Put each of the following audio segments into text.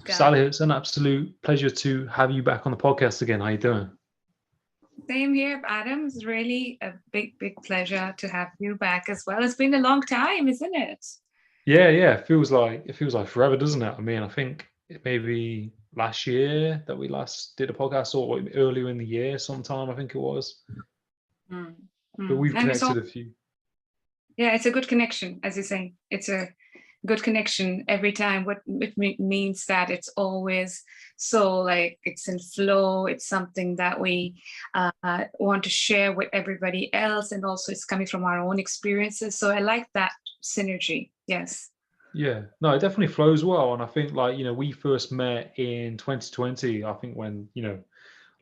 Guy. Sally, it's an absolute pleasure to have you back on the podcast again. How you doing? Same here, Adam. It's really a big pleasure to have you back as well. It's been a long time, isn't it? Yeah. It feels like forever, doesn't it? I mean, I think it may be last year that we last did a podcast, or earlier in the year, sometime I think it was. Mm. But we've And connected a few. yeah, it's a good connection, as you say. It's a good connection every time. What it means that it's always so like it's in flow. It's something that we want to share with everybody else, and also it's coming from our own experiences. So I like that synergy. Yes. Yeah, no, it definitely flows well, and I think we first met in 2020. I think when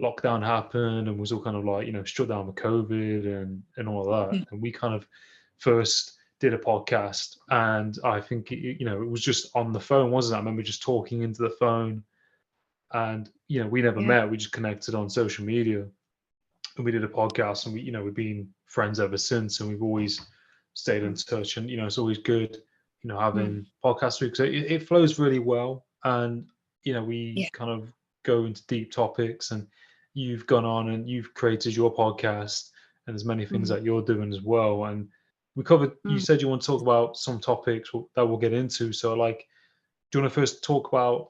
lockdown happened and was all kind of shut down with COVID and all of that. Mm. And we kind of first did a podcast, and I think it was just on the phone, wasn't it? I remember just talking into the phone, and we never Yeah. met. We just connected on social media, and we did a podcast, and we've been friends ever since, and we've always stayed in touch. And it's always good, Mm. having podcasts because it flows really well, and we Yeah. kind of go into deep topics, and you've gone on and you've created your podcast, and there's many things Mm. that you're doing as well. And we covered. You Mm. said you want to talk about some topics that we'll get into. So, do you want to first talk about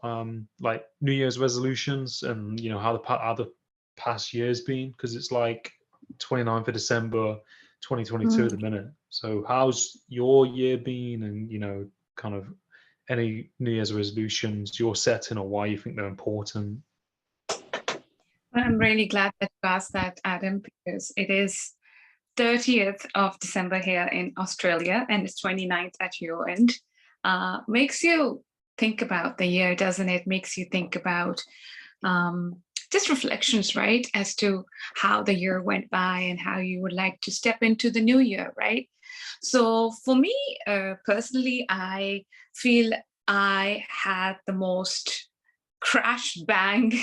like New Year's resolutions and how the past year's been? Because it's like 29th of December 2022 at the Mm. minute. So how's your year been, and kind of any New Year's resolutions you're setting or why you think they're important? I'm really glad that you asked that, Adam, because it is 30th of December here in Australia and it's 29th at your end. Makes you think about the year, doesn't it? Makes you think about um, just reflections, right, as to how the year went by and how you would like to step into the new year, right? So for me, personally, I feel I had the most crash bang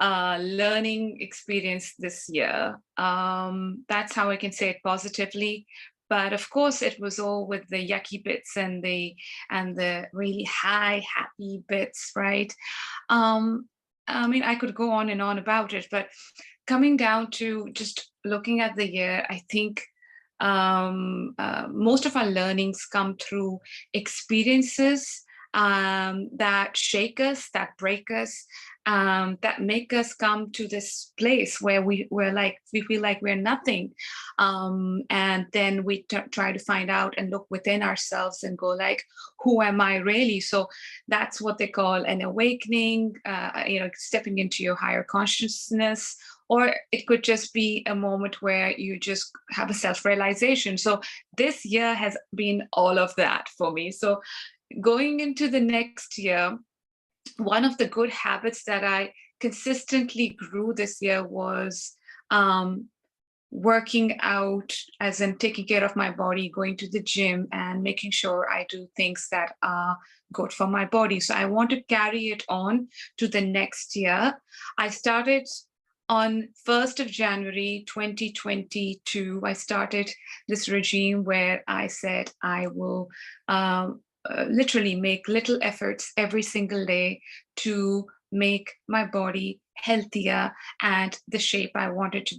learning experience this year. That's how I can say it positively. But of course, it was all with the yucky bits and the really high happy bits, right? Um, I mean, I could go on and on about it, but coming down to just looking at the year, I think most of our learnings come through experiences that shake us, that break us, that make us come to this place where we feel like we're nothing, and then we try to find out and look within ourselves and go like, who am I really? So that's what they call an awakening. Stepping into your higher consciousness. Or it could just be a moment where you just have a self-realization. So this year has been all of that for me. So going into the next year, one of the good habits that I consistently grew this year was working out, as in taking care of my body, going to the gym and making sure I do things that are good for my body. So I want to carry it on to the next year. I started on 1st of January 2022. I started this regime where I said I will literally make little efforts every single day to make my body healthier and the shape I want it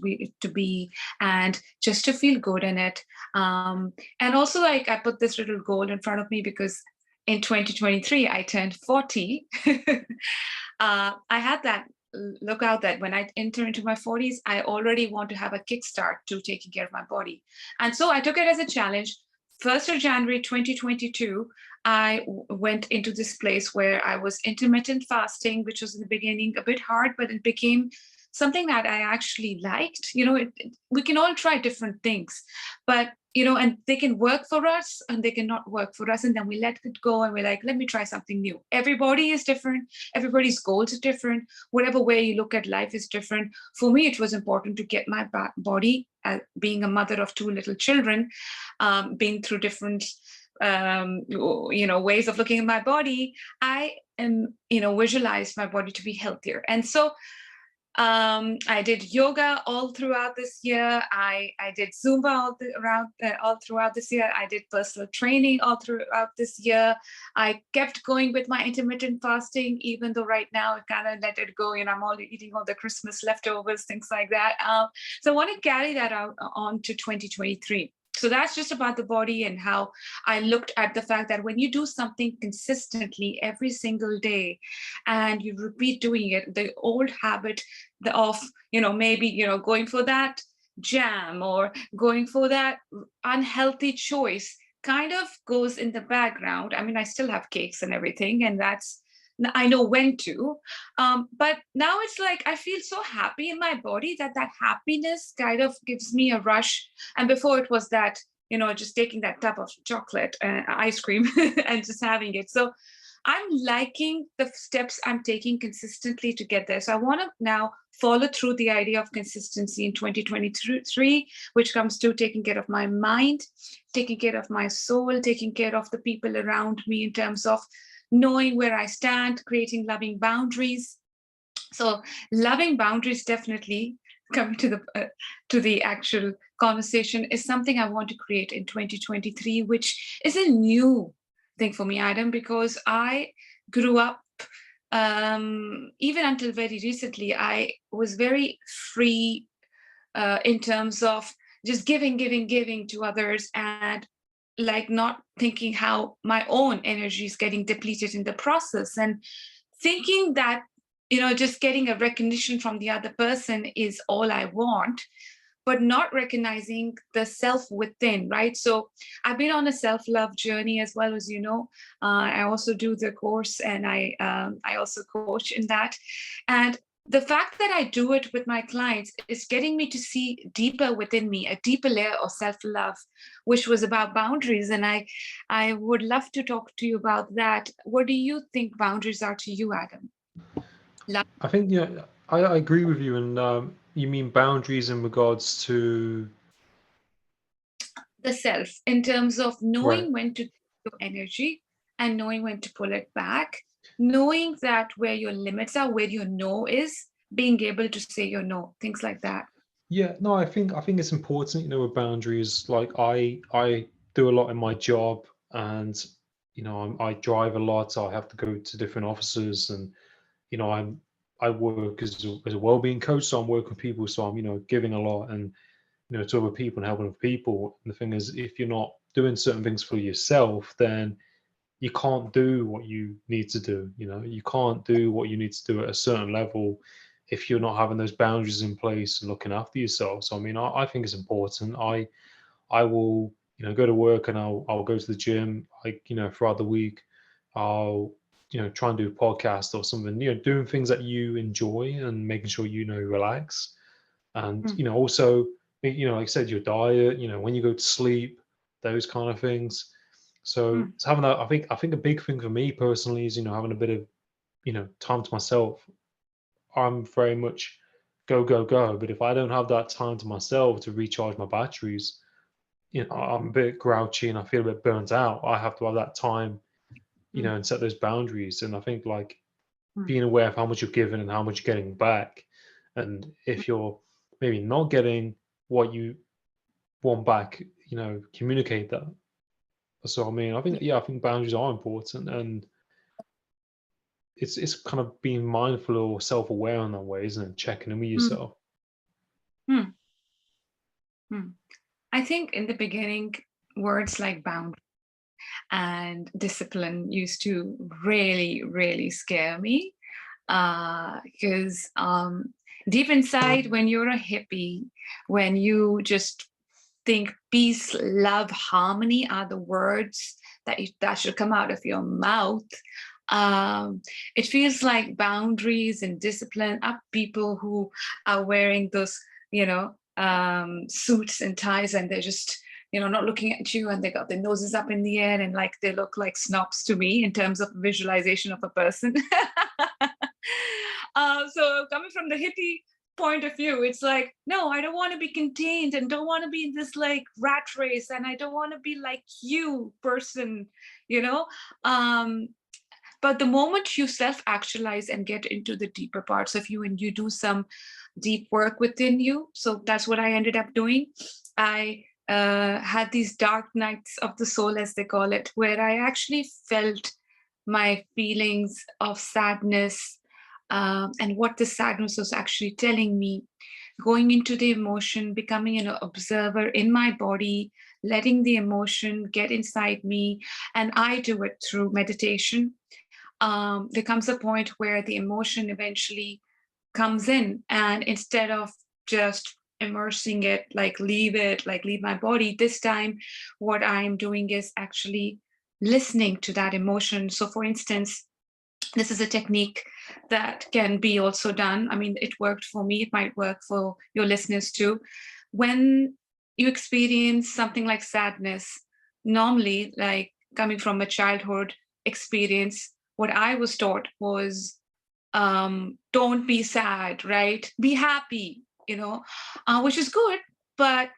to be, and just to feel good in it. And also, like, I put this little goal in front of me because in 2023 I turned 40. I had that look out that when I enter into my 40s, I already want to have a kickstart to taking care of my body. And so I took it as a challenge. 1st of January 2022, I went into this place where I was intermittent fasting, which was in the beginning a bit hard, but it became something that I actually liked. We can all try different things, but and they can work for us and they cannot work for us. And then we let it go and we're like, let me try something new. Everybody is different. Everybody's goals are different. Whatever way you look at life is different. For me, it was important to get my body, being a mother of 2 little children, being through different ways of looking at my body. I am visualized my body to be healthier. And so I did yoga all throughout this year. I did Zumba all throughout this year. I did personal training all throughout this year. I kept going with my intermittent fasting, even though right now I kind of let it go. I'm all eating all the Christmas leftovers, things like that. So I want to carry that out on to 2023. So that's just about the body and how I looked at the fact that when you do something consistently every single day and you repeat doing it, the old habit of, maybe, going for that jam or going for that unhealthy choice kind of goes in the background. I mean, I still have cakes and everything, and I know when to. But now it's like I feel so happy in my body that happiness kind of gives me a rush. And before it was that, just taking that tub of chocolate, ice cream, and just having it. So I'm liking the steps I'm taking consistently to get there. So I want to now follow through the idea of consistency in 2023, which comes to taking care of my mind, taking care of my soul, taking care of the people around me in terms of knowing where I stand, creating loving boundaries. So loving boundaries, definitely coming to the actual conversation, is something I want to create in 2023, which is a new thing for me, Adam, because I grew up, even until very recently, I was very free in terms of just giving to others, and like not thinking how my own energy is getting depleted in the process, and thinking that just getting a recognition from the other person is all I want, but not recognizing the self within, right? So I've been on a self-love journey as well, as I also do the course, and I also coach in that. And the fact that I do it with my clients is getting me to see deeper within me, a deeper layer of self-love, which was about boundaries. And I would love to talk to you about that. What do you think boundaries are to you, Adam? I think, I agree with you. And you mean boundaries in regards to, The self, in terms of right? knowing when to take your energy and knowing when to pull it back, knowing that where your limits are, where your no is, being able to say your no, things like that. Yeah, no, I think it's important, with boundaries. Like I do a lot in my job, and I drive a lot. So I have to go to different offices, and I work as a well-being coach. So I'm working with people. So I'm giving a lot, and to other people and helping other people. And the thing is, if you're not doing certain things for yourself, then you can't do what you need to do. You can't do what you need to do at a certain level if you're not having those boundaries in place and looking after yourself. So I mean, I think it's important. I will go to work, and I'll go to the gym, like throughout the week. I'll try and do a podcast or something, doing things that you enjoy and making sure relax. And Mm, also, like I said, your diet, when you go to sleep, those kind of things. So mm, it's having that. I think a big thing for me personally is having a bit of time to myself. I'm very much go go go, but if I don't have that time to myself to recharge my batteries, I'm a bit grouchy and I feel a bit burnt out. I have to have that time, mm, and set those boundaries. And I think, like, mm, being aware of how much you're giving and how much you're getting back, and if you're maybe not getting what you want back, communicate that. So I mean, I think boundaries are important, and it's kind of being mindful or self-aware in that way, isn't it? Checking in with mm, yourself. mm, mm. I think in the beginning, words like boundary and discipline used to really, really scare me. Because deep inside, when you're a hippie, when you just think peace, love, harmony are the words that should come out of your mouth, it feels like boundaries and discipline are people who are wearing those, suits and ties, and they're just, not looking at you, and they got their noses up in the air, and like they look like snobs to me in terms of visualization of a person. So coming from the hippie point of view, it's like, no, I don't want to be contained and don't want to be in this like rat race, and I don't want to be like you person, you know. Um, But the moment you self-actualize and get into the deeper parts of you and you do some deep work within you, so that's what I ended up doing. I had these dark nights of the soul, as they call it, where I actually felt my feelings of sadness, and what the sadness was actually telling me, going into the emotion, becoming an observer in my body, letting the emotion get inside me. And I do it through meditation. There comes a point where the emotion eventually comes in, and instead of just immersing it, like leave my body, this time what I'm doing is actually listening to that emotion. So for instance, this is a technique that can be also done. I mean, it worked for me, it might work for your listeners too. When you experience something like sadness, normally, like coming from a childhood experience, what I was taught was, don't be sad, right? Be happy, which is good. But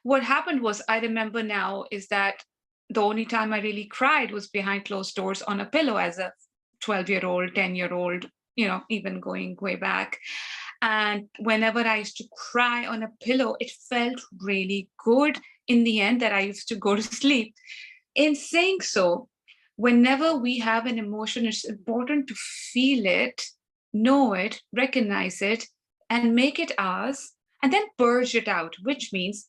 what happened was, I remember now, is that the only time I really cried was behind closed doors on a pillow as a 12-year-old, 10-year-old, even going way back. And whenever I used to cry on a pillow, it felt really good in the end that I used to go to sleep. In saying so, whenever we have an emotion, it's important to feel it, know it, recognize it, and make it ours, and then purge it out, which means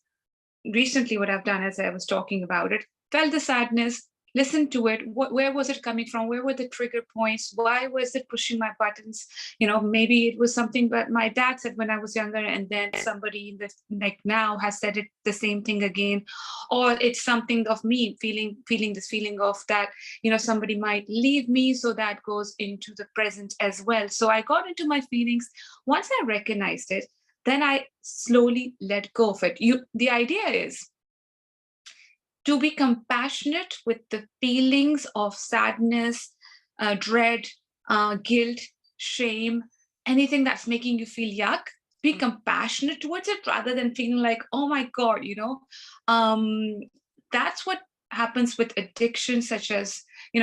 recently what I've done, as I was talking about it, felt the sadness, listened to it. Where was it coming from? Where were the trigger points? Why was it pushing my buttons? Maybe it was something that my dad said when I was younger, and then somebody in the, like, now has said it, the same thing again. Or it's something of me feeling this feeling of that, somebody might leave me. So that goes into the present as well. So I got into my feelings. Once I recognized it, then I slowly let go of it. The idea is to be compassionate with the feelings of sadness, dread, guilt, shame, anything that's making you feel yuck. Be compassionate towards it rather than feeling like, oh my God, Um, that's what happens with addiction, such as,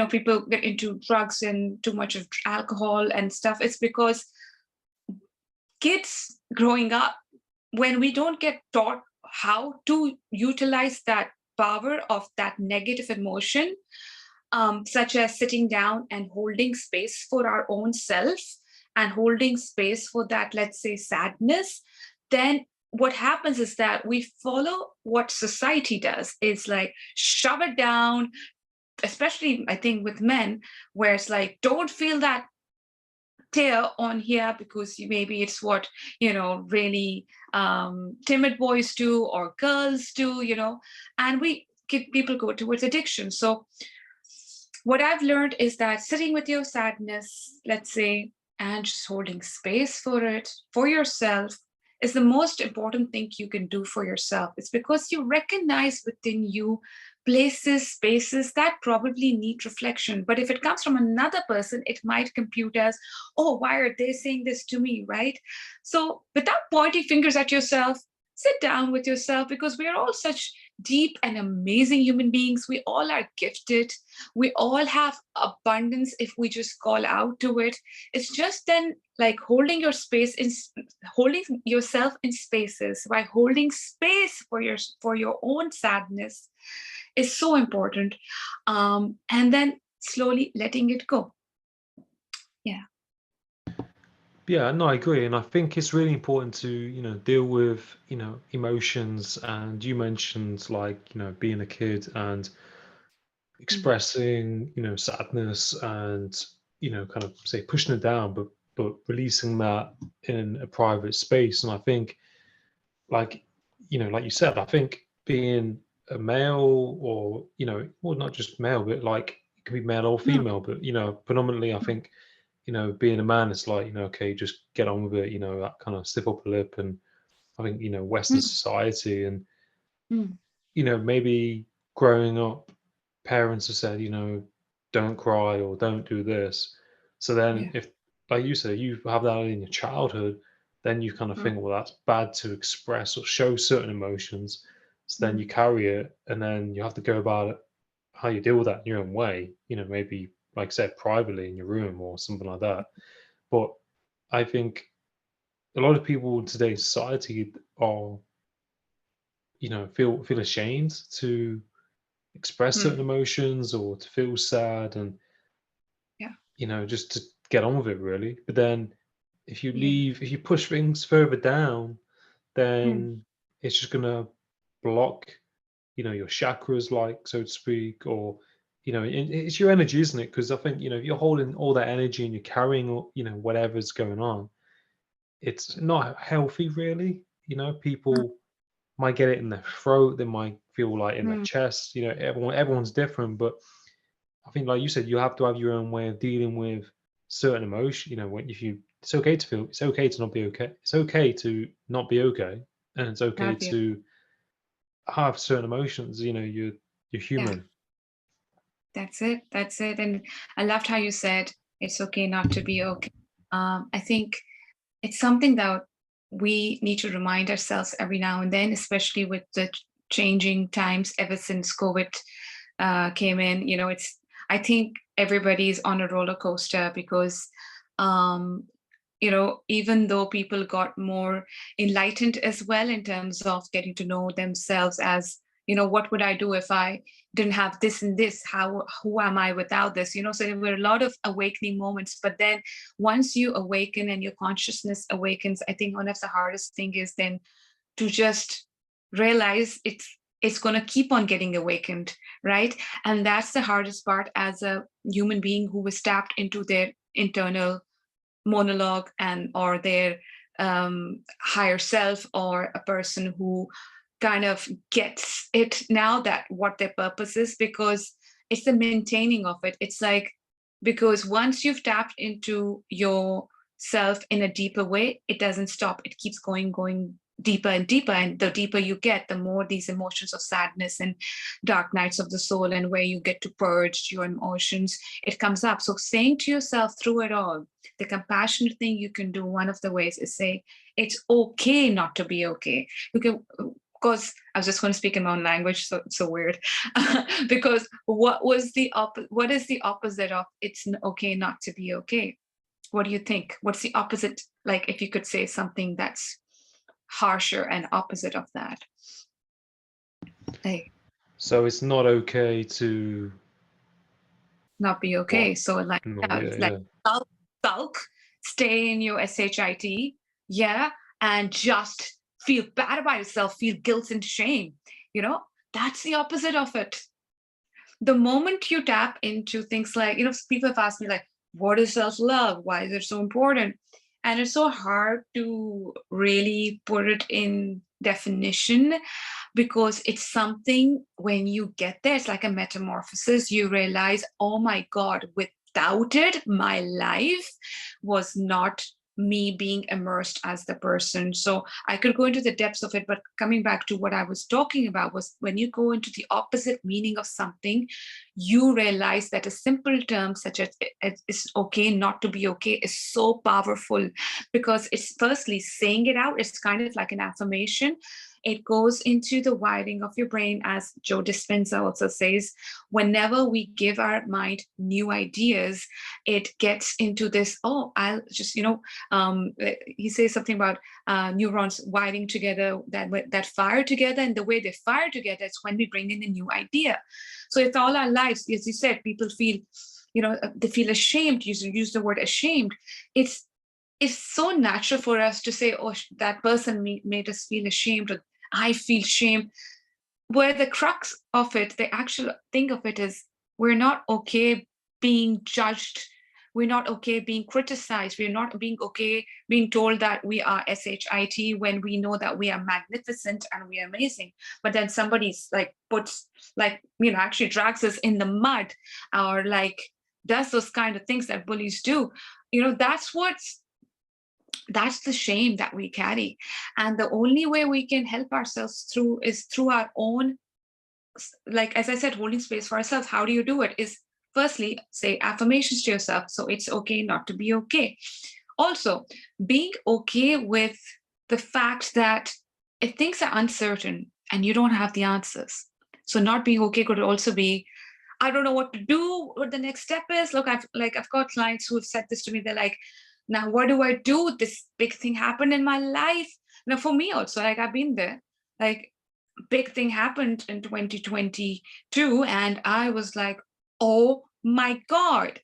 people get into drugs and too much of alcohol and stuff. It's because kids growing up, when we don't get taught how to utilize that power of that negative emotion, such as sitting down and holding space for our own self and holding space for that, let's say, sadness, then what happens is that we follow what society does. It's like shove it down, especially I think with men, where it's like, don't feel that tear on here because maybe it's what really timid boys do or girls do, and people go towards addiction. So what I've learned is that sitting with your sadness, let's say, and just holding space for it for yourself is the most important thing you can do for yourself. It's because you recognize within you places, spaces that probably need reflection. But if it comes from another person, it might compute as, oh, why are they saying this to me, right? So without pointing fingers at yourself, sit down with yourself, because we are all such deep and amazing human beings. We all are gifted. We all have abundance if we just call out to it. It's just then like holding holding yourself in spaces, by holding space for your own sadness is so important. And then slowly letting it go. Yeah. Yeah, no, I agree, and I think it's really important to deal with emotions. And you mentioned, like, being a kid and Mm. expressing sadness, and kind of say pushing it down, but releasing that in a private space. And I think, like like you said, I think being a male, or well, not just male, but like it can be male or No. female, but predominantly I think being a man, it's like, okay, just get on with it, that kind of stiff upper lip. And I think, Western Mm. society, and, Mm. maybe growing up, parents have said, don't cry or don't do this. So then Yeah. if, like you said, you have that in your childhood, then you kind of Mm. think, well, that's bad to express or show certain emotions. So then Mm. you carry it, and then you have to go about it, how you deal with that in your own way, maybe like I said, privately in your room or something like that. But I think a lot of people in today's society are, feel ashamed to express Mm, certain emotions or to feel sad, and yeah. just to get on with it really. But then Yeah. if you push things further down, Mm, then it's just gonna block, your chakras, like, so to speak, or it's your energy, isn't it? Because I think, if you're holding all that energy and you're carrying whatever's going on, it's not healthy really. mm, People might get it in their throat, they might feel like in their mm. chest. Everyone's different, but I think, like you said, you have to have your own way of dealing with certain emotion. When if you, it's okay to feel, it's okay to not be okay. It's okay to not be okay, and it's okay Have you? to have certain emotions. You're Yeah, human. that's it. That's it. And I loved how you said it's okay not to be okay. I think it's something that we need to remind ourselves every now and then, especially with the changing times ever since COVID came in. I think everybody's on a roller coaster because, um, even though people got more enlightened as well in terms of getting to know themselves as, what would I do if I didn't have this and this? Who am I without this? So there were a lot of awakening moments. But then once you awaken and your consciousness awakens, I think one of the hardest thing is then to just realize it's going to keep on getting awakened, right? And that's the hardest part as a human being who was tapped into their internal monologue and or their higher self, or a person who kind of gets it now that what their purpose is, because it's the maintaining of it. It's like, because once you've tapped into yourself in a deeper way, it doesn't stop. It keeps going deeper and deeper, and the deeper you get, the more these emotions of sadness and dark nights of the soul, and where you get to purge your emotions, it comes up. So saying to yourself through it all, the compassionate thing you can do, one of the ways, is say it's okay not to be okay. You can, because I was just going to speak in my own language, so it's so weird. Because what is the opposite of it's okay not to be okay? What do you think? What's the opposite? Like, if you could say something that's harsher and opposite of that. Like, So it's not okay to not be what? okay. So like, No, yeah, yeah, like yeah. sulk, stay in your shit, yeah, and just feel bad about yourself, feel guilt and shame. You know, that's the opposite of it. The moment you tap into things like, people have asked me like, what is self-love? Why is it so important? And it's so hard to really put it in definition, because it's something, when you get there, it's like a metamorphosis. You realize, oh my God, without it, my life was not me being immersed as the person. So I could go into the depths of it, but coming back to what I was talking about was, when you go into the opposite meaning of something, you realize that a simple term such as it's okay not to be okay is so powerful, because it's firstly saying it out. It's kind of like an affirmation. It goes into the wiring of your brain, as Joe Dispenza also says. Whenever we give our mind new ideas, it gets into this, oh, I'll just, he says something about neurons wiring together, that fire together, and the way they fire together is when we bring in a new idea. So it's all our lives, as you said, people feel, they feel ashamed. Use the word ashamed. It's so natural for us to say, oh, that person made us feel ashamed, or I feel shame. Where the crux of it, the actual thing of it is, we're not okay being judged. We're not okay being criticized. We're not being okay being told that we are shit when we know that we are magnificent and we are amazing. But then somebody's like puts, like, actually drags us in the mud, or like does those kind of things that bullies do. That's the shame that we carry. And the only way we can help ourselves through is through our own, like, as I said, holding space for ourselves. How do you do it? Is firstly say affirmations to yourself. So it's okay not to be okay. Also, being okay with the fact that if things are uncertain and you don't have the answers. So not being okay could also be, I don't know what to do, what the next step is. Look, I've got clients who have said this to me. They're like, now what do I do? This big thing happened in my life. Now for me also, like I've been there. Like big thing happened in 2022 and I was like, oh my God.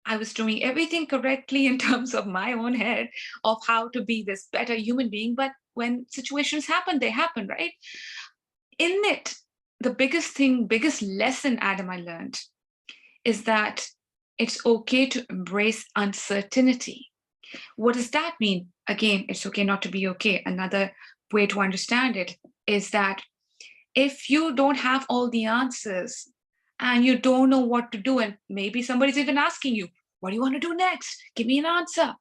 I was doing everything correctly in terms of my own head of how to be this better human being. But when situations happen, they happen, right? In it, the biggest lesson, Adam, I learned is that it's okay to embrace uncertainty. What does that mean? Again, it's okay not to be okay. Another way to understand it is that if you don't have all the answers and you don't know what to do, and maybe somebody's even asking you, what do you want to do next? Give me an answer.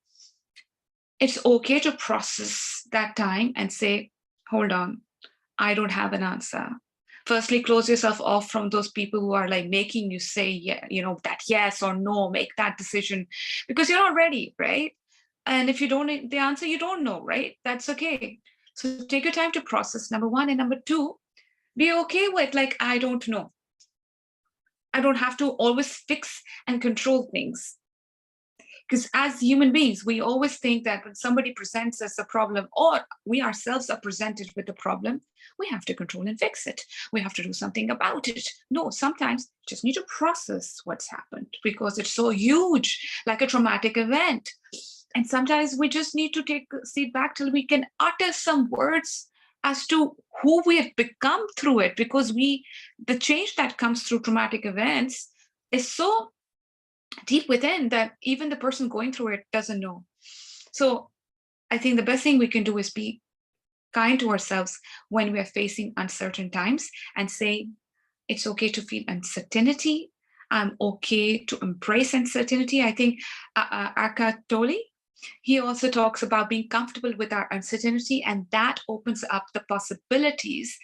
It's okay to process that time and say, hold on, I don't have an answer. Firstly, close yourself off from those people who are like making you say, yeah, that yes or no, make that decision because you're not ready, right? And if you don't know the answer, you don't know, right? That's okay. So take your time to process, number one. And number two, be okay with like, I don't know. I don't have to always fix and control things. Because as human beings, we always think that when somebody presents us a problem or we ourselves are presented with a problem, we have to control and fix it. We have to do something about it. No, sometimes you just need to process what's happened because it's so huge, like a traumatic event. And sometimes we just need to take a seat back till we can utter some words as to who we have become through it, because the change that comes through traumatic events is so deep within that even the person going through it doesn't know. So I think the best thing we can do is be kind to ourselves when we are facing uncertain times and say, it's okay to feel uncertainty. I'm okay to embrace uncertainty. I think Eckhart Tolle, he also talks about being comfortable with our uncertainty, and that opens up the possibilities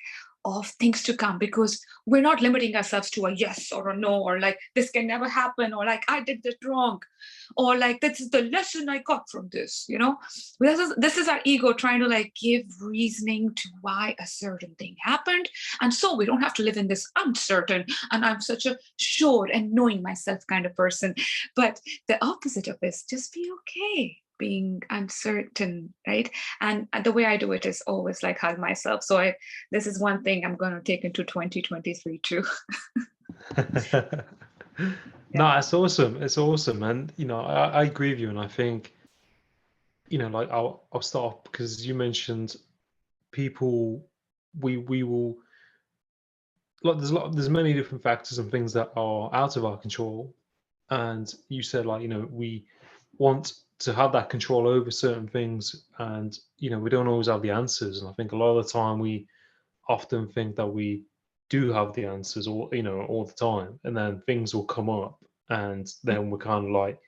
of things to come because we're not limiting ourselves to a yes or a no, or like this can never happen, or like I did that wrong, or like this is the lesson I got from this. This is our ego trying to like give reasoning to why a certain thing happened, and so we don't have to live in this uncertain and I'm such a sure and knowing myself kind of person. But the opposite of this, just be okay being uncertain, right? And the way I do it is always like hug myself. So this is one thing I'm going to take into 2023 too. No, it's awesome. It's awesome. And, I agree with you. And I think, like I'll start off because you mentioned people, we will, like, there's many different factors and things that are out of our control. And you said, like, we want to have that control over certain things, and we don't always have the answers. And I think a lot of the time we often think that we do have the answers all the time, and then things will come up, and then we're kind of like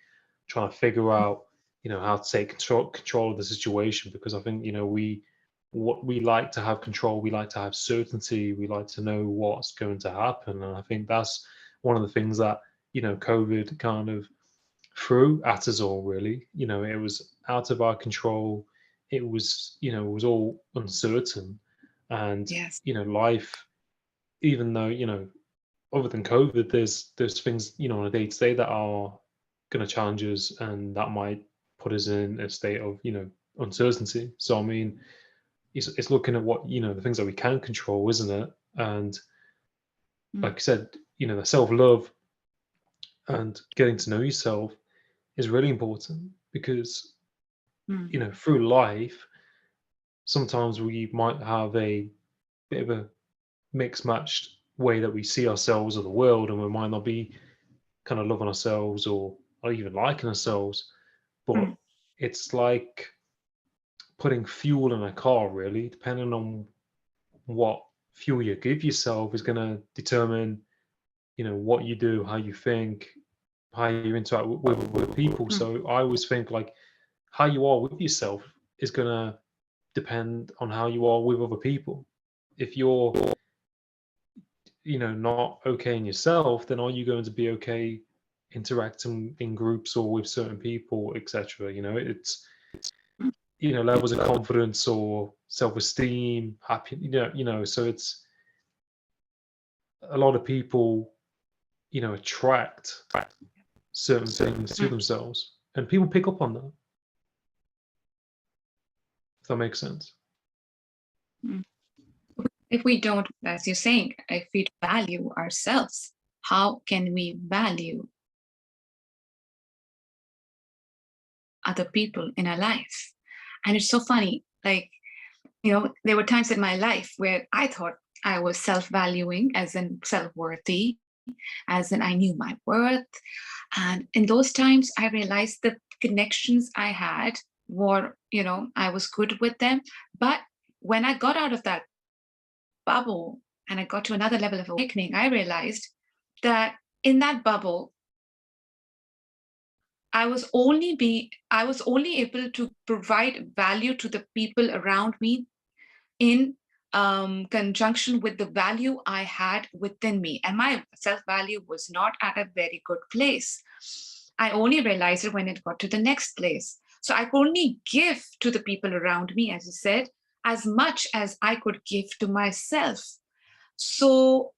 trying to figure out how to take control of the situation, because I think we like to have control, we like to have certainty, we like to know what's going to happen. And I think that's one of the things that COVID kind of threw at us all, really. It was out of our control. It was it was all uncertain. And Yes. life, even though other than COVID, there's things on a day-to-day that are going to challenge us, and that might put us in a state of uncertainty. So I mean, it's looking at what the things that we can control, isn't it? And like I said, the self-love and getting to know yourself is really important, because through life sometimes we might have a bit of a mixed matched way that we see ourselves or the world, and we might not be kind of loving ourselves or even liking ourselves. But it's like putting fuel in a car, really. Depending on what fuel you give yourself is going to determine what you do, how you think, how you interact with people. So I always think like how you are with yourself is going to depend on how you are with other people. If you're not okay in yourself, then are you going to be okay interacting in groups or with certain people, etc.? It's levels of confidence or self-esteem, happy, so it's a lot of people attract certain things to themselves, and people pick up on that. If that makes sense. Mm. If we don't, as you're saying, if we don't value ourselves, how can we value other people in our life? And it's so funny, like, there were times in my life where I thought I was self-valuing, as in self-worthy, as in I knew my worth. And in those times, I realized the connections I had were, I was good with them. But when I got out of that bubble and I got to another level of awakening, I realized that in that bubble, I was only able to provide value to the people around me in conjunction with the value I had within me. And my self-value was not at a very good place. I only realized it when it got to the next place. So I could only give to the people around me, as you said, as much as I could give to myself. So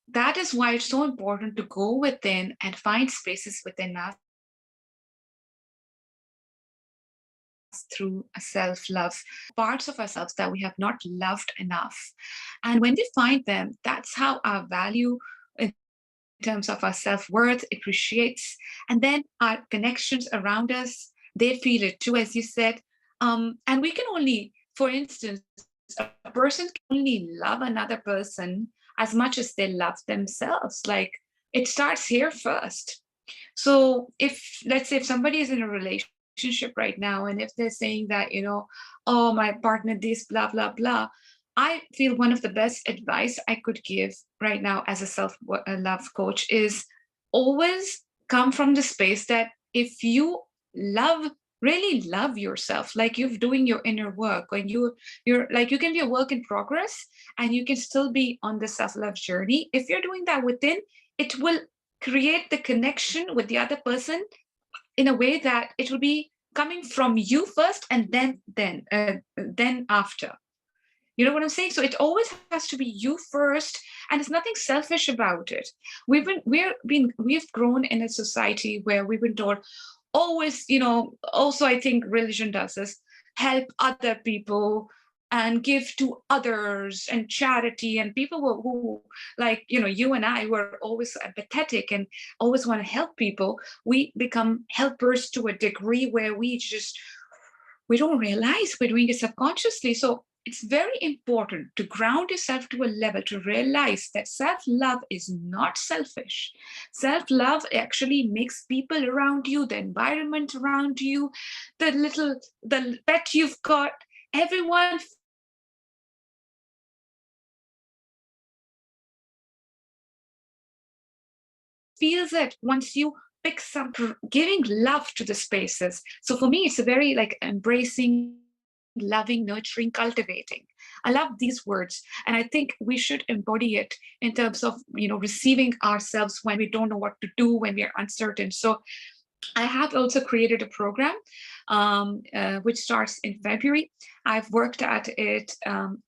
that is why it's so important to go within and find spaces within us through a self-love, parts of ourselves that we have not loved enough. And when we find them, that's how our value in terms of our self-worth appreciates. And then our connections around us, they feel it too, as you said. And we can only, for instance, a person can only love another person as much as they love themselves. Like, it starts here first. So let's say if somebody is in a relationship right now, and if they're saying that, oh, my partner, this, blah, blah, blah, I feel one of the best advice I could give right now as a self-love coach is always come from the space that if you really love yourself, like you're doing your inner work, and you're like, you can be a work in progress and you can still be on the self-love journey. If you're doing that within, it will create the connection with the other person in a way that it will be coming from you first, and then after. You know what I'm saying? So it always has to be you first, and there's nothing selfish about it. We've grown in a society where we've been told always, also I think religion does this, help other people and give to others and charity, and people who like, you and I were always empathetic and always want to help people. We become helpers to a degree where we don't realize we're doing it subconsciously. So it's very important to ground yourself to a level to realize that self-love is not selfish. Self-love actually makes people around you, the environment around you, the pet you've got, everyone feels it once you pick some giving love to the spaces. So for me, it's a very like embracing, loving, nurturing, cultivating. I love these words, and I think we should embody it in terms of receiving ourselves when we don't know what to do, when we are uncertain. So I have also created a program which starts in February. I've worked at it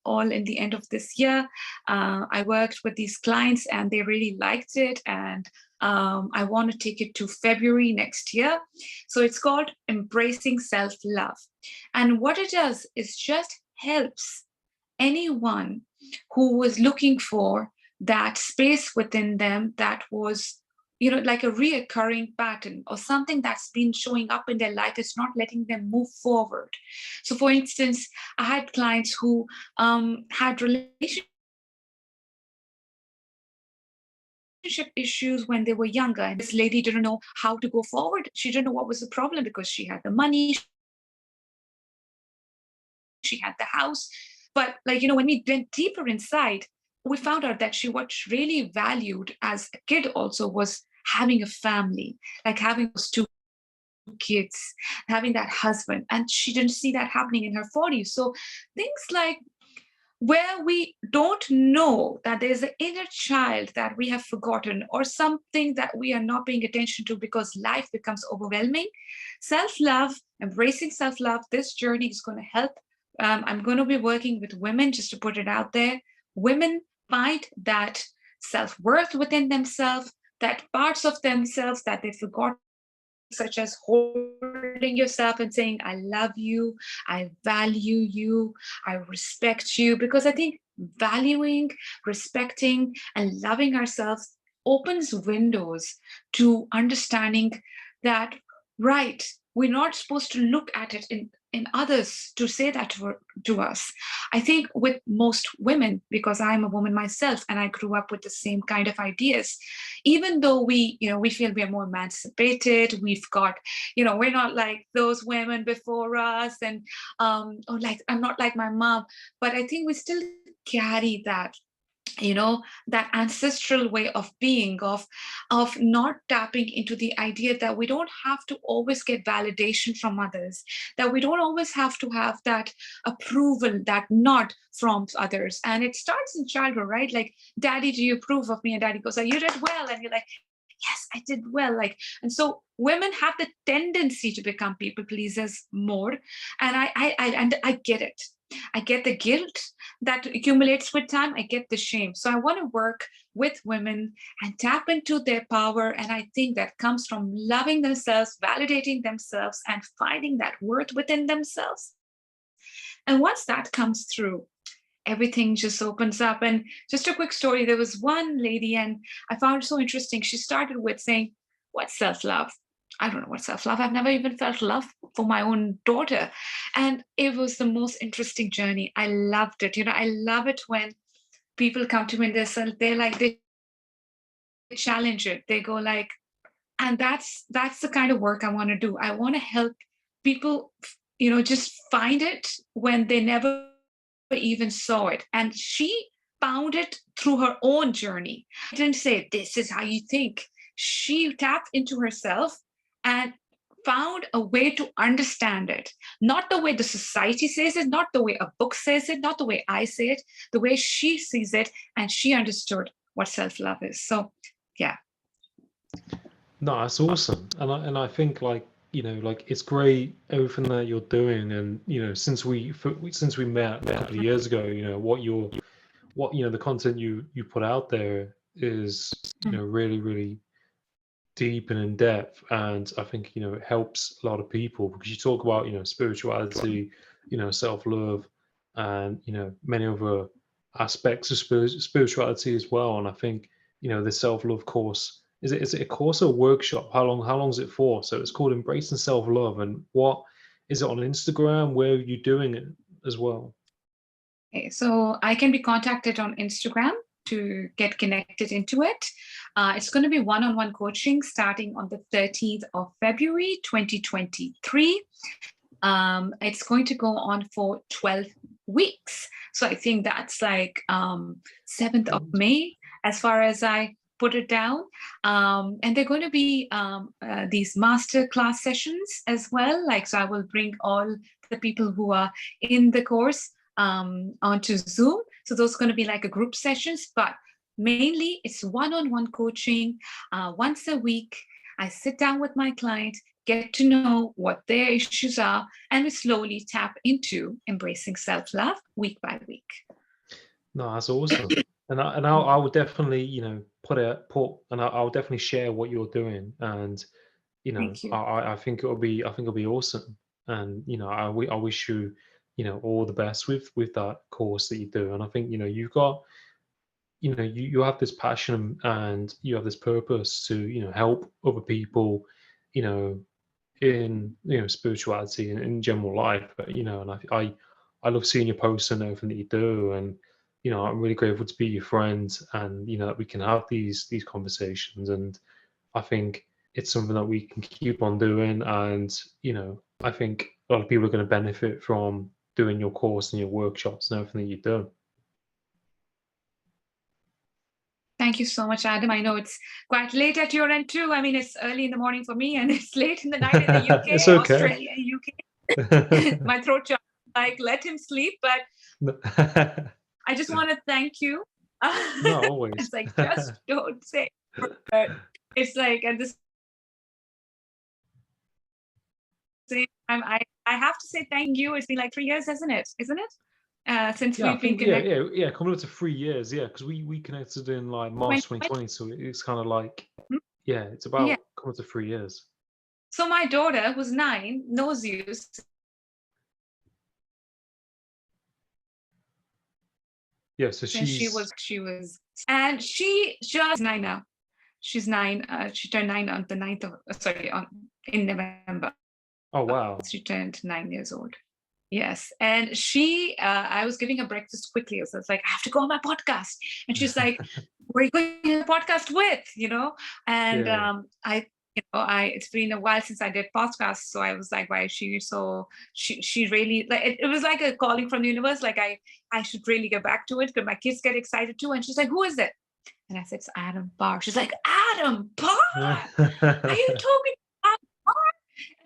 all in the end of this year. I worked with these clients and they really liked it, and I want to take it to February next year. So it's called Embracing Self-Love. And what it does is just helps anyone who was looking for that space within them that was like a reoccurring pattern or something that's been showing up in their life is not letting them move forward. So for instance, I had clients who had relationship issues when they were younger, and this lady didn't know how to go forward. She didn't know what was the problem because she had the money, she had the house, but when we went deeper inside, we found out that what she really valued as a kid also was having a family, like having those two kids, having that husband, and she didn't see that happening in her 40s. So things like where we don't know that there's an inner child that we have forgotten or something that we are not paying attention to because life becomes overwhelming. Self-love, embracing self-love, this journey is going to help. I'm going to be working with women, just to put it out there. Women find that self-worth within themselves, that parts of themselves that they forgot, such as holding yourself and saying, I love you, I value you, I respect you. Because I think valuing, respecting, and loving ourselves opens windows to understanding that, right, we're not supposed to look at it in others to say that to us. I think with most women, because I'm a woman myself and I grew up with the same kind of ideas, even though we feel we are more emancipated, we've got, we're not like those women before us, and or like I'm not like my mom, but I think we still carry that ancestral way of being, of not tapping into the idea that we don't have to always get validation from others, that we don't always have to have that approval, that nod from others. And it starts in childhood, right? Like, daddy, do you approve of me? And daddy goes, oh, you did well. And you're like, yes, I did well. Like, and so women have the tendency to become people pleasers more. And I get it. I get the guilt that accumulates with time. I get the shame. So I want to work with women and tap into their power. And I think that comes from loving themselves, validating themselves, and finding that worth within themselves. And once that comes through, everything just opens up. And just a quick story, there was one lady, and I found it so interesting. She started with saying, what's self-love? I don't know what self-love. I've never even felt love for my own daughter. And it was the most interesting journey. I loved it. I love it when people come to me and they challenge it. They go like, and that's the kind of work I want to do. I want to help people, just find it when they never even saw it. And she found it through her own journey. I didn't say, this is how you think. She tapped into herself and found a way to understand it. Not the way the society says it, not the way a book says it, not the way I say it, the way she sees it. And she understood what self-love is. So, yeah. No, that's awesome, and I think like like it's great everything that you're doing, and since we met a couple of years ago, the content you put out there is really really deep and in depth, and I think it helps a lot of people because you talk about spirituality, self love, and many other aspects of spirituality as well. And I think the self love course is it a course or a workshop? How long is it for? So it's called Embracing Self Love, and what is it on Instagram? Where are you doing it as well? Okay, so I can be contacted on Instagram to get connected into it. It's going to be one-on-one coaching starting on the 13th of February, 2023. It's going to go on for 12 weeks. So I think that's like 7th of May, as far as I put it down. And they're going to be these master class sessions as well. Like, so I will bring all the people who are in the course onto Zoom. So those are going to be like a group sessions, but mainly it's one-on-one coaching once a week. I sit down with my client, get to know what their issues are, and we slowly tap into embracing self-love week by week. No, that's awesome. And I would definitely, I'll definitely share what you're doing. And, Thank you. I think it'll be awesome. And, I wish you, all the best with that course that you do. And I think, you've got, you have this passion and you have this purpose to, help other people, you know, in, spirituality and in general life. But, and I love seeing your posts and everything that you do. And, I'm really grateful to be your friend, and that we can have these conversations. And I think it's something that we can keep on doing. And I think a lot of people are going to benefit from doing your course and your workshops and everything that you do. Thank you so much, Adam. I know it's quite late at your end too. I mean, it's early in the morning for me, and it's late in the night in the It's UK, okay. Australia, UK. My throat choked, like, let him sleep. But I just want to thank you. No, always. It's like, just don't say. But it's like at the same time, I have to say thank you. It's been like 3 years, hasn't it? Isn't it? since Yeah, I we've been think yeah, connected. yeah, coming up to 3 years, yeah, because we connected in like March 2020, so it's kind of like yeah, it's Yeah. about coming up to 3 years. So my daughter, who's 9, knows you Yeah, so since and she just 9 now. She's 9. She turned 9 on the 9th of, sorry, on in November. oh wow, She turned 9 years old. Yes. And I was giving her breakfast quickly. So it's like, I have to go on my podcast. And she's like, where are you going on the podcast with? And yeah, it's been a while since I did podcasts. So I was like, why is she so, she really, like, it was like a calling from the universe. Like I should really get back to it because my kids get excited too. And she's like, who is it? And I said, it's Adam Parr. She's like, Adam Parr? Are you talking about Parr?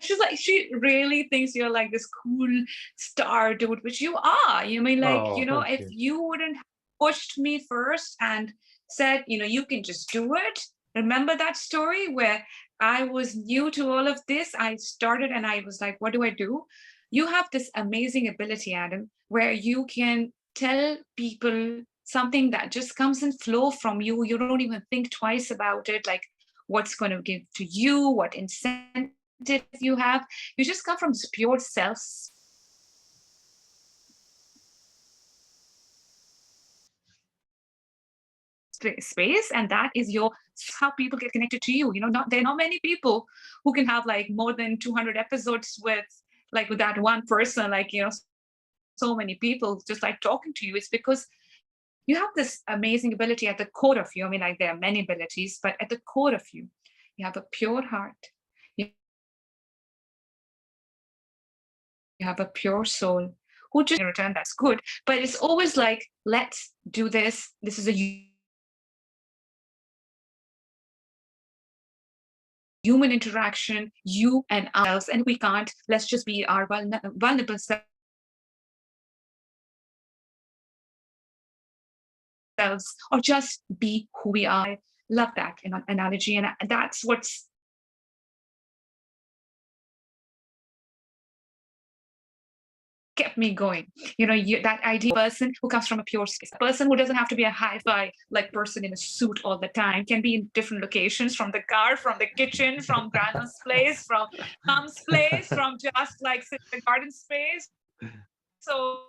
She's like, she really thinks you're like this cool star dude, which you are. You mean, like, oh, thank if you. you wouldn't have pushed me first and said, you can just do it. Remember that story where I was new to all of this? I started and I was like, what do I do? You have this amazing ability, Adam, where you can tell people something that just comes and flow from you. You don't even think twice about it, like what's going to give to you, what incentive you have. You just come from this pure self space, and that is how people get connected to you. Not there are not many people who can have like more than 200 episodes with that one person, like so many people just like talking to you. It's because you have this amazing ability at the core of you. I mean, like, there are many abilities, but at the core of you, you have a pure heart. You have a pure soul who just in return, that's good. But it's always like, let's do this. This is a human interaction, you and ourselves, and we can't. Let's just be our vulnerable selves, or just be who we are. I love that analogy, and that's what's kept me going. That ideal person who comes from a pure space, a person who doesn't have to be a hi-fi like person in a suit all the time, can be in different locations, from the car, from the kitchen, from grandma's place, from mom's place, from just like the garden space. So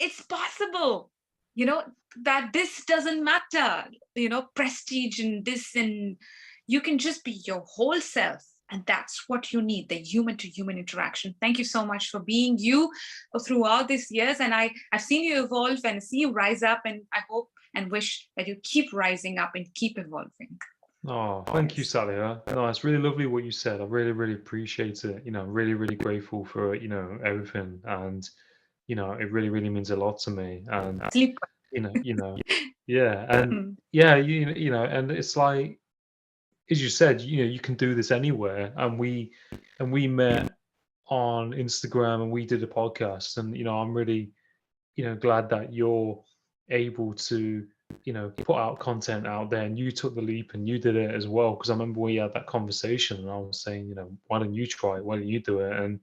it's possible, you know that this doesn't matter, prestige and this, and you can just be your whole self. And that's what you need, the human to human interaction. Thank you so much for being you throughout these years. And I've seen you evolve and see you rise up, and I hope and wish that you keep rising up and keep evolving. Oh, thank you, Yes. Saliha. No, it's really lovely what you said. I really, really appreciate it. Really, really grateful for, everything. And, it really, really means a lot to me. And, Sleep. you know, you know, yeah. And Mm. yeah, and it's like, as you said, you can do this anywhere. And we met on Instagram and we did a podcast. And, I'm really, glad that you're able to, put out content out there, and you took the leap and you did it as well. Because I remember we had that conversation and I was saying, why don't you try it? Why don't you do it? And,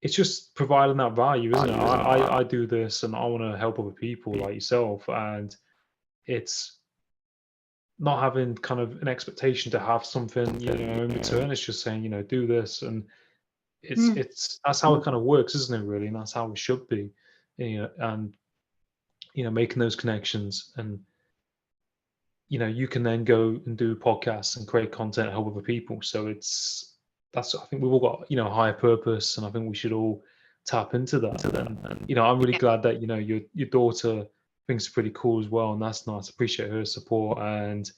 it's just providing that value, isn't it? I do this and I want to help other people like yourself. And it's not having kind of an expectation to have something, in return. It's just saying, do this. And Mm. it's that's how it kind of works, isn't it, really? And that's how it should be. And making those connections, and you can then go and do podcasts and create content, help other people. So that's I think we've all got a higher purpose, and I think we should all tap into that. And I'm really Yeah. glad that your daughter thinks it's pretty cool as well, and that's nice. Appreciate her support. And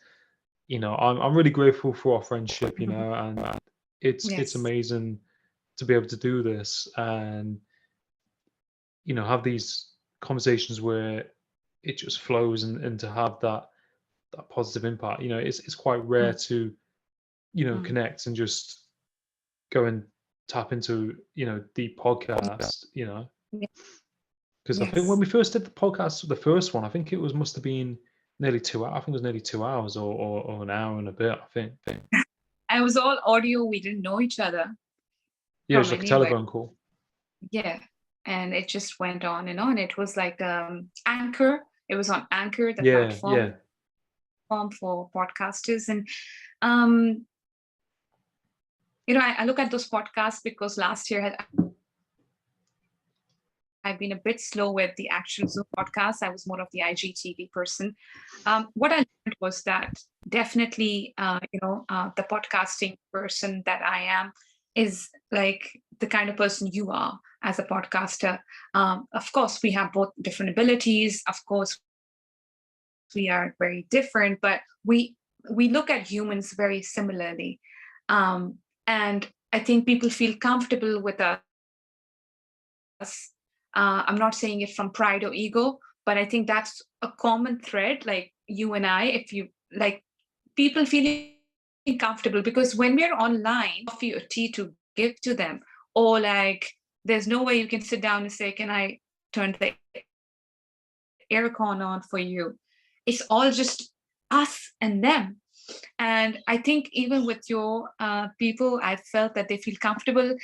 I'm really grateful for our friendship, and it's Yes. amazing to be able to do this, and have these conversations where it just flows, and to have that positive impact. It's quite rare Mm. to Mm. connect and just go and tap into deep podcast. Yeah. Because I think when Yes. we first did the podcast, the first one, I think it was must have been nearly 2 hours. I think it was nearly 2 hours, or an hour and a bit. I think. I was all audio. We didn't know each other. Yeah, it was from like a anywhere. telephone call. Yeah. And it just went on and on. It was like Anchor. It was on Anchor, the Yeah, platform yeah, for podcasters. And um, I look at those podcasts because last year I've been a bit slow with the actual Zoom podcast. I was more of the IGTV person. What I learned was that definitely, the podcasting person that I am is like the kind of person you are as a podcaster. Of course, we have both different abilities. Of course, we are very different, but we look at humans very similarly. And I think people feel comfortable with us. I'm not saying it from pride or ego, but I think that's a common thread. Like you and I, if you like people feeling comfortable, because when we're online, coffee or tea to give to them, or like there's no way you can sit down and say, "Can I turn the aircon on for you?" It's all just us and them. And I think even with your people, I felt that they feel comfortable.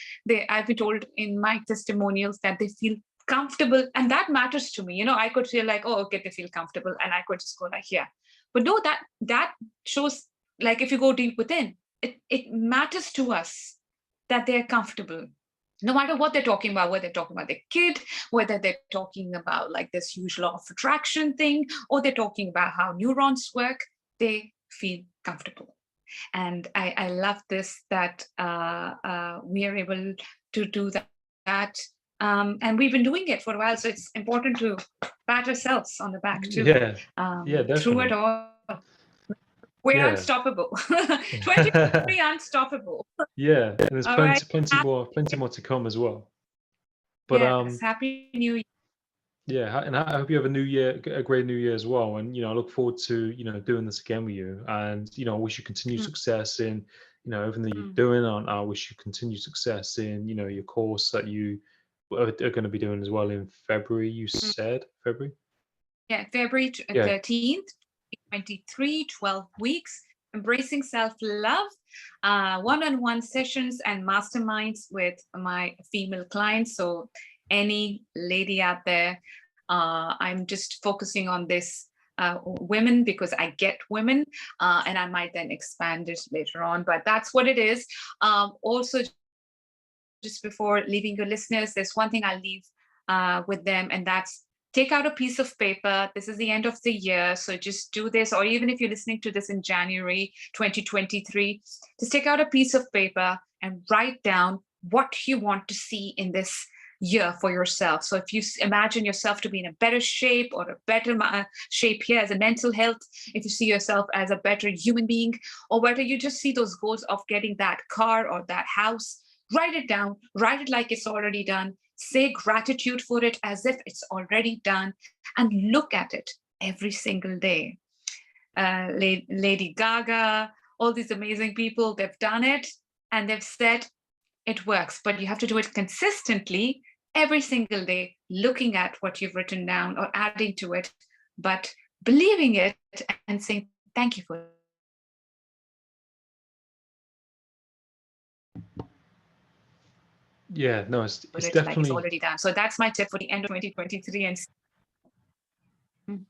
I've been told in my testimonials that they feel comfortable, and that matters to me. I could feel like, oh, okay, they feel comfortable, and I could just go like, yeah. But no, that shows, like, if you go deep within, it matters to us that they're comfortable, no matter what they're talking about, whether they're talking about their kid, whether they're talking about like this huge law of attraction thing, or they're talking about how neurons work, they feel comfortable. And I love this, that we are able to do that. And we've been doing it for a while, so it's important to pat ourselves on the back too. yeah, yeah, Through it definitely. all, we're Yeah. unstoppable. 23 unstoppable. Yeah, and there's All right. plenty more to come as well. But Yes. Happy New Year. yeah, and I hope you have a new year, a great new year as well. And I look forward to doing this again with you. And I wish you continued Mm, success in everything that you're mm, doing. And I wish you continued success in your course that you are going to be doing as well in February. You mm. said February. Yeah, February Yeah, 13th, 23, 12 weeks, embracing self-love, one-on-one sessions and masterminds with my female clients. So any lady out there, I'm just focusing on this women because I get women, and I might then expand it later on, but that's what it is. Also, just before leaving your listeners, there's one thing I'll leave with them, and that's take out a piece of paper. This is the end of the year, so just do this, or even if you're listening to this in January 2023, just take out a piece of paper and write down what you want to see in this year for yourself. So if you imagine yourself to be in a better shape, or a better shape here as a mental health, if you see yourself as a better human being, or whether you just see those goals of getting that car or that house, write it down, write it like it's already done, say gratitude for it as if it's already done, and look at it every single day. Lady Gaga, all these amazing people, they've done it and they've said it works, but you have to do it consistently every single day, looking at what you've written down or adding to it, but believing it and saying thank you for it. yeah. No, it's Like it's definitely. already done. So that's my tip for the end of 2023. And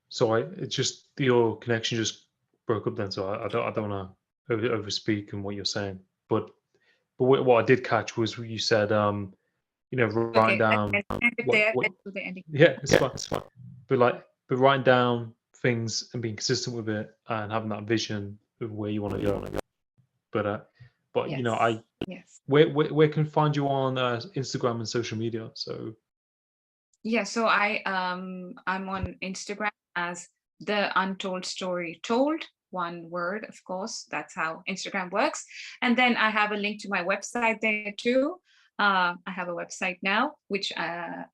Sorry, it's just your connection just broke up then, so I don't want to over speak in what you're saying. But what I did catch was what you said. Writing okay, let's down end it what there. what. Let's do the ending. Yeah, it's fine. It's fine. But writing down things and being consistent with it and having that vision of where you want to go. But Yes. Yes. where can I find you on Instagram and social media? So Yeah. So I'm on Instagram as the Untold Story Told. One word, of course. That's how Instagram works. And then I have a link to my website there too. I have a website now, which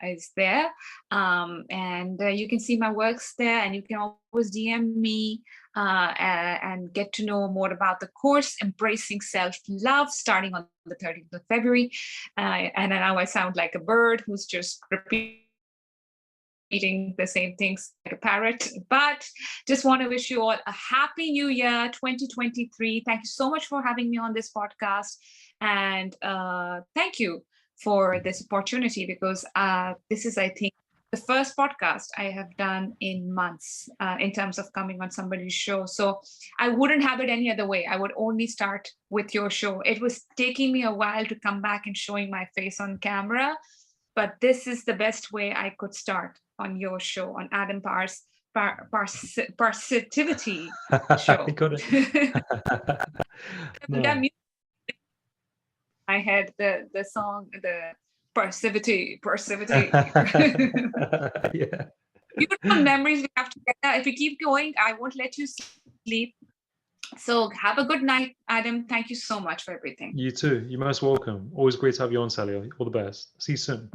is there. And you can see my works there, and you can always DM me and get to know more about the course, Embracing Self-Love, starting on the 30th of February. And now I sound like a bird who's just repeating the same things like a parrot. But just want to wish you all a happy new year 2023. Thank you so much for having me on this podcast. And thank you for this opportunity, because this is, I think, the first podcast I have done in months in terms of coming on somebody's show. So I wouldn't have it any other way. I would only start with your show. It was taking me a while to come back and showing my face on camera, but this is the best way I could start on your show, on Adam Parrsitivity show. I got it. That No. music, I had the song, the Parrsitivity. Yeah. Beautiful memories we have together. If we keep going, I won't let you sleep. So have a good night, Adam. Thank you so much for everything. You too. You're most welcome. Always great to have you on, Saliha. All the best. See you soon.